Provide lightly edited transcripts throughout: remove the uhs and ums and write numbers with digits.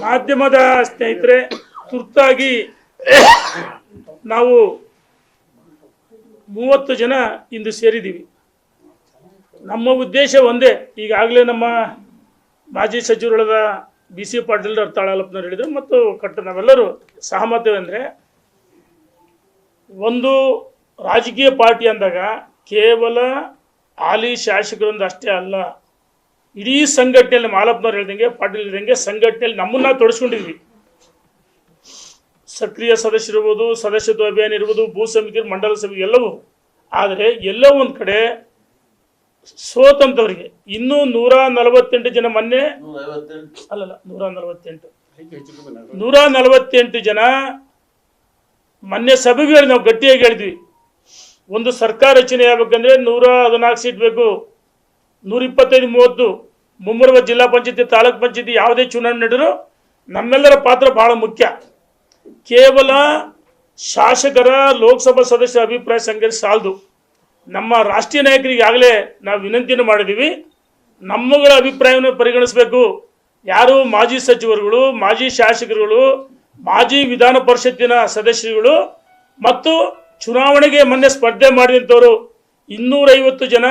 ಮಾಧ್ಯಮದ ಸ್ನೇಹಿತರೆ, ತುರ್ತಾಗಿ ನಾವು 30 ಜನ ಇಂದು ಸೇರಿದ್ದೀವಿ. ನಮ್ಮ ಉದ್ದೇಶ ಒಂದೇ. ಈಗಾಗಲೇ ನಮ್ಮ ಮಾಜಿ ಸಚಿವರಾದ BC ಪಾಟೀಲ್ ತಾಳಾಲಪ್ಪನವ್ರು ಹೇಳಿದರು ಮತ್ತು ನಾವೆಲ್ಲರೂ ಸಹಮತವೆಂದರೆ, ಒಂದು ರಾಜಕೀಯ ಪಾರ್ಟಿ ಅಂದಾಗ ಕೇವಲ ಹಾಲಿ ಶಾಸಕರೊಂದು ಅಷ್ಟೇ ಅಲ್ಲ, ಇಡೀ ಸಂಘಟನೆಯಲ್ಲಿ ಮಾಲಪ್ಪನವ್ರು ಹೇಳ್ದಂಗೆ, ಪಾಟೀಲ್ ಹೇಳ್ದಂಗೆ ಸಂಘಟನೆಯಲ್ಲಿ ನಮ್ಮನ್ನ ತೊಡಸ್ಕೊಂಡಿದ್ವಿ. ಸಕ್ರಿಯ ಸದಸ್ಯರಿರ್ಬೋದು, ಸದಸ್ಯತ್ವ ಅಭಿಯಾನ ಇರ್ಬೋದು, ಭೂ ಸಮಿತಿ, ಮಂಡಲ ಸಮಿತಿ ಎಲ್ಲವೂ. ಆದರೆ ಎಲ್ಲೋ ಒಂದು ಕಡೆ ಸೋತಂತವರಿಗೆ ಇನ್ನೂ 148 ಜನ ಮೊನ್ನೆ ಅಲ್ಲಲ್ಲ 148 ಜನ ಮೊನ್ನೆ ಸಭೆಗೆ ನಾವು ಗಟ್ಟಿಯಾಗಿ ಹೇಳಿದ್ವಿ. ಒಂದು ಸರ್ಕಾರ ರಚನೆ ಆಗಬೇಕಂದ್ರೆ 114 ಸೀಟ್ ಬೇಕು, 125-30 ಮುಂಬರುವ ಜಿಲ್ಲಾ ಪಂಚಾಯತಿ, ತಾಲೂಕ್ ಪಂಚಾಯತಿ ಯಾವುದೇ ಚುನಾವಣೆ ನಡೆದರೂ ನಮ್ಮೆಲ್ಲರ ಪಾತ್ರ ಬಹಳ ಮುಖ್ಯ. ಕೇವಲ ಶಾಸಕರ ಲೋಕಸಭಾ ಸದಸ್ಯರ ಅಭಿಪ್ರಾಯ ಸಂಗ್ರಹಿಸಿ ಸಾಲದು. ನಮ್ಮ ರಾಷ್ಟ್ರೀಯ ನಾಯಕರಿಗೆ ಆಗಲೇ ನಾವು ವಿನಂತಿಯನ್ನು ಮಾಡಿದ್ದೀವಿ, ನಮ್ಮಗಳ ಅಭಿಪ್ರಾಯವನ್ನು ಪರಿಗಣಿಸಬೇಕು. ಯಾರು ಮಾಜಿ ಸಚಿವರುಗಳು, ಮಾಜಿ ಶಾಸಕರುಗಳು, ಮಾಜಿ ವಿಧಾನ ಪರಿಷತ್ತಿನ ಸದಸ್ಯರುಗಳು ಮತ್ತು ಚುನಾವಣೆಗೆ ಮೊನ್ನೆ ಸ್ಪರ್ಧೆ ಮಾಡಿದಂಥವರು 250 ಜನ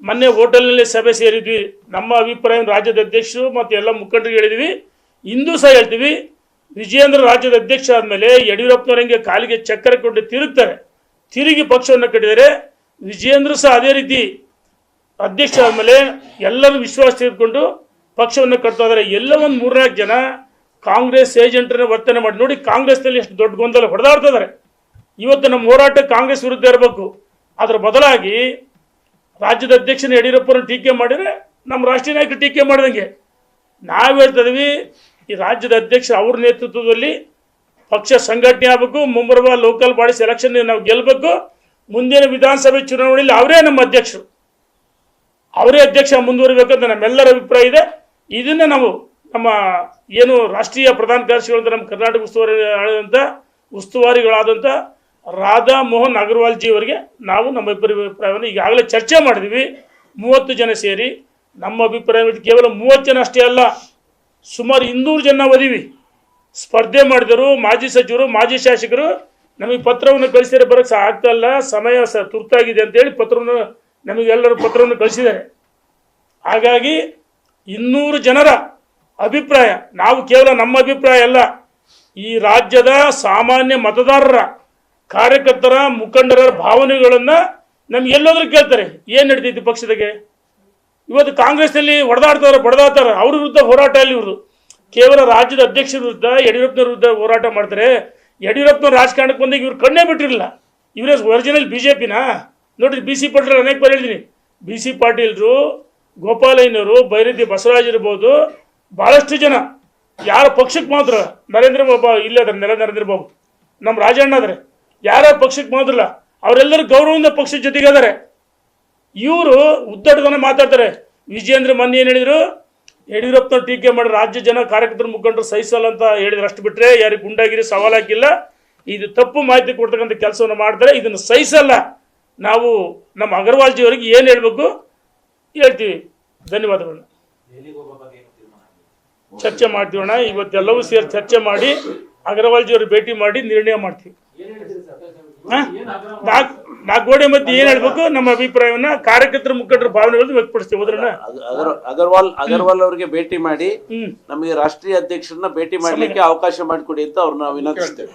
ಮೊನ್ನೆ ಹೋಟೆಲ್ನಲ್ಲಿ ಸಭೆ ಸೇರಿದ್ವಿ. ನಮ್ಮ ಅಭಿಪ್ರಾಯ ರಾಜ್ಯದ ಅಧ್ಯಕ್ಷರು ಮತ್ತು ಎಲ್ಲ ಮುಖಂಡರಿಗೆ ಹೇಳಿದ್ವಿ. ಇಂದು ಸಹ ಹೇಳ್ತೀವಿ, ವಿಜಯೇಂದ್ರ ರಾಜ್ಯದ ಅಧ್ಯಕ್ಷ ಆದಮೇಲೆ ಯಡಿಯೂರಪ್ಪನವರಂಗೆ ಕಾಲಿಗೆ ಚಕ್ಕರೆ ಕೊಟ್ಟು ತಿರುಗಿ ಪಕ್ಷವನ್ನು ಕಟ್ಟಿದರೆ, ವಿಜಯೇಂದ್ರ ಸಹ ಅದೇ ರೀತಿ ಅಧ್ಯಕ್ಷ ಆದಮೇಲೆ ಎಲ್ಲರೂ ವಿಶ್ವಾಸ ತೆಗೆದುಕೊಂಡು ಪಕ್ಷವನ್ನು ಕಟ್ತಾ ಇದ್ದಾರೆ. ಎಲ್ಲ ಒಂದು 3-4 ಜನ ಕಾಂಗ್ರೆಸ್ ಏಜೆಂಟರನ್ನ ವರ್ತನೆ ಮಾಡಿ ನೋಡಿ, ಕಾಂಗ್ರೆಸ್ನಲ್ಲಿ ಎಷ್ಟು ದೊಡ್ಡ ಗೊಂದಲ ಹೊಡೆದಾಡ್ತಾ ಇದ್ದಾರೆ. ಇವತ್ತು ನಮ್ಮ ಹೋರಾಟ ಕಾಂಗ್ರೆಸ್ ವಿರುದ್ಧ ಇರಬೇಕು. ಅದರ ಬದಲಾಗಿ ರಾಜ್ಯದ ಅಧ್ಯಕ್ಷನ ಯಡಿಯೂರಪ್ಪನ ಟೀಕೆ ಮಾಡಿದರೆ ನಮ್ಮ ರಾಷ್ಟ್ರೀಯ ನಾಯಕರು ಟೀಕೆ ಮಾಡಿದಂಗೆ. ನಾವು ಹೇಳ್ತಾ ಇದೀವಿ, ಈ ರಾಜ್ಯದ ಅಧ್ಯಕ್ಷ ಅವ್ರ ನೇತೃತ್ವದಲ್ಲಿ ಪಕ್ಷ ಸಂಘಟನೆ ಆಗಬೇಕು. ಮುಂಬರುವ ಲೋಕಲ್ ಬಾಡೀಸ್ ಎಲೆಕ್ಷನ್ ನಾವು ಗೆಲ್ಲಬೇಕು. ಮುಂದಿನ ವಿಧಾನಸಭೆ ಚುನಾವಣೆಯಲ್ಲಿ ಅವರೇ ನಮ್ಮ ಅಧ್ಯಕ್ಷರು, ಅವರೇ ಅಧ್ಯಕ್ಷ ಮುಂದುವರಿಬೇಕಂತ ನಮ್ಮೆಲ್ಲರ ಅಭಿಪ್ರಾಯ ಇದೆ. ಇದನ್ನು ನಾವು ನಮ್ಮ ಏನು ರಾಷ್ಟ್ರೀಯ ಪ್ರಧಾನ ಕಾರ್ಯದರ್ಶಿಗಳಂತ ನಮ್ಮ ಕರ್ನಾಟಕ ಉಸ್ತುವಾರಿಗಳಾದಂಥ ರಾಧಾ ಮೋಹನ್ ಅಗರ್ವಾಲ್ ಜಿ ಅವರಿಗೆ ನಾವು ನಮ್ಮ ಅಭಿಪ್ರಾಯವನ್ನು ಈಗಾಗಲೇ ಚರ್ಚೆ ಮಾಡಿದ್ವಿ. 30 ಜನ ಸೇರಿ ನಮ್ಮ ಅಭಿಪ್ರಾಯ ಕೇವಲ 30 ಜನ ಅಷ್ಟೇ ಅಲ್ಲ, ಸುಮಾರು 200 ಜನ ಓದಿವಿ. ಸ್ಪರ್ಧೆ ಮಾಡಿದರು, ಮಾಜಿ ಸಚಿವರು, ಮಾಜಿ ಶಾಸಕರು ನಮಗೆ ಪತ್ರವನ್ನು ಕಳಿಸಿದರೆ ಬರೋಕ್ಕೆ ಆಗ್ತಾ ಇಲ್ಲ, ಸಮಯ ತುರ್ತಾಗಿದೆ ಅಂತೇಳಿ ನಮಗೆಲ್ಲರೂ ಪತ್ರವನ್ನು ಕಳಿಸಿದ್ದಾರೆ. ಹಾಗಾಗಿ 200 ಜನರ ಅಭಿಪ್ರಾಯ, ನಾವು ಕೇವಲ ನಮ್ಮ ಅಭಿಪ್ರಾಯ ಅಲ್ಲ, ಈ ರಾಜ್ಯದ ಸಾಮಾನ್ಯ ಮತದಾರರ, ಕಾರ್ಯಕರ್ತರ, ಮುಖಂಡರ ಭಾವನೆಗಳನ್ನು ನಮ್ಗೆ ಎಲ್ಲೋದ್ರೂ ಕೇಳ್ತಾರೆ. ಏನು ನಡೀತೈತಿ ಪಕ್ಷದಾಗೆ? ಇವತ್ತು ಕಾಂಗ್ರೆಸ್ನಲ್ಲಿ ಬಡದಾಡ್ತಾರೆ, ಅವ್ರ ವಿರುದ್ಧ ಹೋರಾಟ ಅಲ್ಲಿ ಇವ್ರದ್ದು. ಕೇವಲ ರಾಜ್ಯದ ಅಧ್ಯಕ್ಷರ ವಿರುದ್ಧ, ಯಡಿಯೂರಪ್ಪನವ್ರ ವಿರುದ್ಧ ಹೋರಾಟ ಮಾಡ್ತಾರೆ. ಯಡಿಯೂರಪ್ಪನವ್ರು ರಾಜಕಾರಣಕ್ಕೆ ಬಂದಾಗ ಇವ್ರು ಕಣ್ಣೇ ಬಿಟ್ಟಿರಲಿಲ್ಲ. ಇವರೇ ಒರಿಜಿನಲ್ BJPನ ನೋಡ್ರಿ. BC ಪಾಟೀಲ್ ಅನೇಕ ಬಾರಿ ಹೇಳಿದ್ದೀನಿ, BC ಪಾಟೀಲ್ರು, ಗೋಪಾಲಯ್ಯನವರು, ಬೈರತಿ ಬಸವರಾಜ್ ಇರ್ಬೋದು, ಭಾಳಷ್ಟು ಜನ ಯಾರ ಪಕ್ಷಕ್ಕೆ ಮಾತ್ರ, ನರೇಂದ್ರ ಬಾಬು ಇಲ್ಲೇ ಅದಾರೆ, ನರೇಂದ್ರ ಬಾಬು, ನಮ್ಮ ರಾಜಣ್ಣ ಆದರೆ ಯಾರ ಪಕ್ಷಕ್ಕೆ ಮಾತ್ರಲ್ಲ, ಅವರೆಲ್ಲರೂ ಗೌರವದಿಂದ ಪಕ್ಷದ ಜೊತೆಗೆ ಅದಾರೆ. ಇವರು ಉದ್ದಟತನ ಮಾತಾಡ್ತಾರೆ. ವಿಜಯೇಂದ್ರ ಮೊನ್ನೆ ಏನು ಹೇಳಿದರು, ಯಡಿಯೂರಪ್ಪನವ್ರು ಟೀಕೆ ಮಾಡಿ ರಾಜ್ಯ ಜನ, ಕಾರ್ಯಕರ್ತರ, ಮುಖಂಡರು ಸಹಿಸಲ್ಲ ಅಂತ ಹೇಳಿದ್ರು. ಅಷ್ಟು ಬಿಟ್ಟರೆ ಯಾರಿಗೆ ಗುಂಡಾಗಿರಿ ಸವಾಲು ಹಾಕಿಲ್ಲ. ಇದು ತಪ್ಪು ಮಾಹಿತಿ ಕೊಡ್ತಕ್ಕಂಥ ಕೆಲಸವನ್ನು ಮಾಡ್ತಾರೆ. ಇದನ್ನು ಸಹಿಸಲ್ಲ. ನಾವು ನಮ್ಮ ಅಗರ್ವಾಲ್ ಜಿ ಅವರಿಗೆ ಏನು ಹೇಳಬೇಕು ಹೇಳ್ತೀವಿ. ಧನ್ಯವಾದಗಳನ್ನ ಚರ್ಚೆ ಮಾಡ್ತೀವಣ್ಣ. ಇವತ್ತೆಲ್ಲವೂ ಸೇರಿ ಚರ್ಚೆ ಮಾಡಿ ಅಗರ್ವಾಲ್ ಜಿ ಅವ್ರಿಗೆ ಭೇಟಿ ಮಾಡಿ ನಿರ್ಣಯ ಮಾಡ್ತೀವಿ. ನಾಲ್ಕು ಗೋಡೆ ಮಧ್ಯೆ ಏನ್ ಹೇಳ್ಬೇಕು, ನಮ್ಮ ಅಭಿಪ್ರಾಯವನ್ನ ಕಾರ್ಯಕರ್ತರ, ಮುಖಂಡರ ಭಾವನೆಗಳನ್ನು ವ್ಯಕ್ತಪಡಿಸ್ತೀವಿ. ಅಗರ್ವಾಲ್ ಅವರಿಗೆ ಭೇಟಿ ಮಾಡಿ ನಮಗೆ ರಾಷ್ಟ್ರೀಯ ಅಧ್ಯಕ್ಷರನ್ನ ಭೇಟಿ ಮಾಡ್ಲಿಕ್ಕೆ ಅವಕಾಶ ಮಾಡಿಕೊಡಿ ಅಂತ ಅವ್ರನ್ನ ವಿನಂತಿಸ್ತೇವೆ.